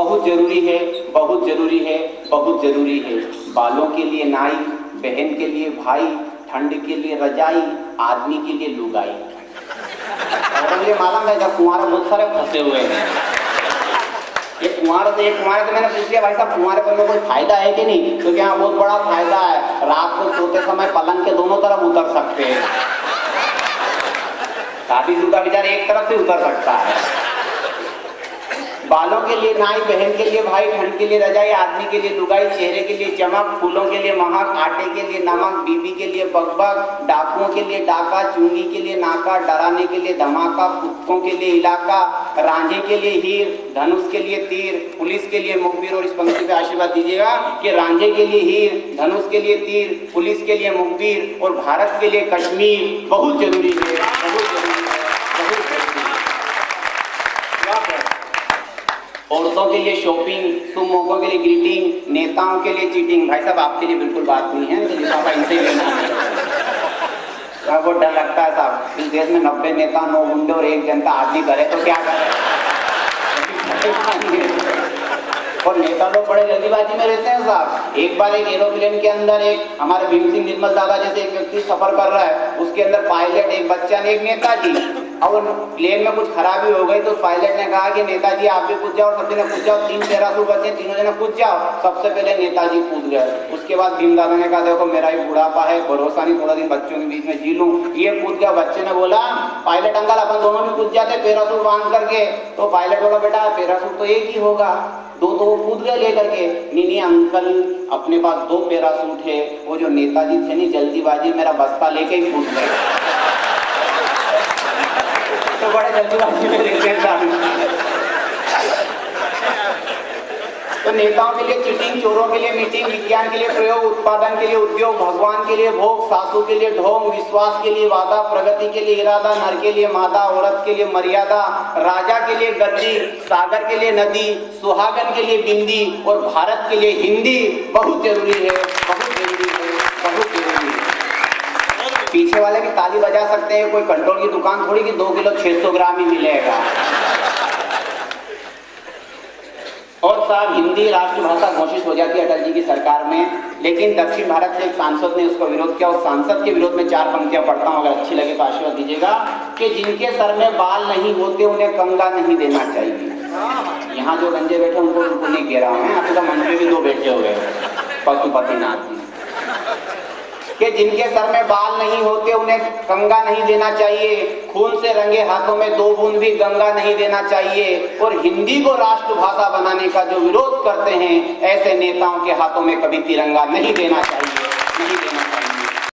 बहुत जरूरी है, बहुत जरूरी है, बहुत जरूरी है। बालों के लिए नाई, बहन के लिए भाई, ठंड के लिए रजाई, आदमी के लिए लुगाई। और ये मालूम है जब कुंवारे बहुत सारे फंसे हुए हैं। ये कुंवारे से मैंने पूछ लिया भाई साहब कुंवारे पर में कोई फायदा है कि नहीं, तो क्या बहुत बड़ा फायदा है। रात को सोते समय पलंग के दोनों तरफ उतर सकते हैं। शादीशुदा बेचारा एक तरफ से उतर सकता है। बालों के लिए नाई, बहन के लिए भाई, ठंड के लिए रजाई, आदमी के लिए लुगाई, चेहरे के लिए चमक, फूलों के लिए महक, आटे के लिए नमक, बीबी के लिए बकबक, डाकुओं के लिए डाका, चुंगी के लिए नाका, डराने के लिए धमाका, कुत्तों के लिए इलाका, रांझे के लिए हीर, धनुष के लिए तीर, पुलिस के लिए मुखबिर। और इस पंक्ति पे आशीर्वाद दीजिएगा कि रांझे के लिए हीर, धनुष के लिए तीर, पुलिस के लिए मुखबिर और भारत के लिए कश्मीर बहुत जरूरी है, बहुत जरूरी है, बहुत जरूरी है। औरतों के लिए शॉपिंग, शुभ मौकों के लिए ग्रीटिंग, नेताओं के लिए चीटिंग। भाई साहब आपके लिए बिल्कुल बात नहीं है, तो लिफाफा इनसे ही लेना है। बहुत डर लगता है साहब, इस देश में 90 नेता, 9 गुंडे और 1 जनता आदमी करे तो क्या करे। और नेता लोग बड़े जल्दीबाजी में रहते हैं साहब। एक बार एक एरोप्लेन के अंदर एक हमारे भीम सिंह निर्मल दादा जैसे एक व्यक्ति सफर कर रहा है, उसके अंदर पायलट, एक बच्चा ने, एक नेताजी। और प्लेन में कुछ खराबी हो गई तो पायलट ने कहा कि नेताजी आप भी कूद जाओ, सब जने कूद जाओ, 3 पैराशूट बचे, तीनों जने कूद जाओ। सबसे पहले नेताजी कूद गए। उसके बाद भीम दादा ने कहा देखो मेरा ही बुढ़ापा है, भरोसा नहीं, थोड़ा दिन बच्चों के बीच में जी लूं। ये कूद गया। बच्चे ने बोला पायलट अंकल अपन दोनों भी कूद जाते पैराशूट बांध करके। तो पायलट बोला बेटा पैराशूट तो एक ही होगा, 2 तो वो कूद गए लेकर के। नहीं अंकल अपने पास 2 पैराशूट है, वो जो नेताजी थे नहीं जल्दीबाजी मेरा बस्ता लेके ही कूद गए। तो बड़े जल्दीबाजी में रहते हैं। तो नेताओं के लिए चीटिंग, चोरों के लिए मीटिंग, विज्ञान के लिए प्रयोग, उत्पादन के लिए उद्योग, भगवान के लिए भोग, सासू के लिए ढोंग, विश्वास के लिए वादा, प्रगति के लिए इरादा, नर के लिए मादा, औरत के लिए मर्यादा, राजा के लिए गद्दी, सागर के लिए नदी, सुहागन के लिए बिंदी और भारत के लिए हिंदी बहुत जरूरी है, बहुत जरूरी है, बहुत जरूरी है। पीछे वाले की ताली बजा सकते हैं, कोई कंट्रोल की दुकान थोड़ी कि 2 किलो 600 ग्राम ही मिलेगा। और साहब हिंदी राष्ट्रभाषा घोषित हो जाती है अटल जी की सरकार में, लेकिन दक्षिण भारत से एक सांसद ने उसका विरोध किया। उस सांसद के विरोध में 4 पंक्तियां पढ़ता हूं, अगर अच्छी लगे तो आशीर्वाद दीजिएगा कि जिनके सर में बाल नहीं होते उन्हें कंगा नहीं देना चाहिए। यहाँ जो गंजे बैठे उनको बिल्कुल नहीं कह रहा हूं, आपके तो मंच में भी 2 बैठे हुए पशुपतिनाथ जी, कि जिनके सर में बाल नहीं होते उन्हें कंगा नहीं देना चाहिए, खून से रंगे हाथों में 2 बूंद भी गंगा नहीं देना चाहिए। और हिंदी को राष्ट्रभाषा बनाने का जो विरोध करते हैं ऐसे नेताओं के हाथों में कभी तिरंगा नहीं देना चाहिए, नहीं देना चाहिए।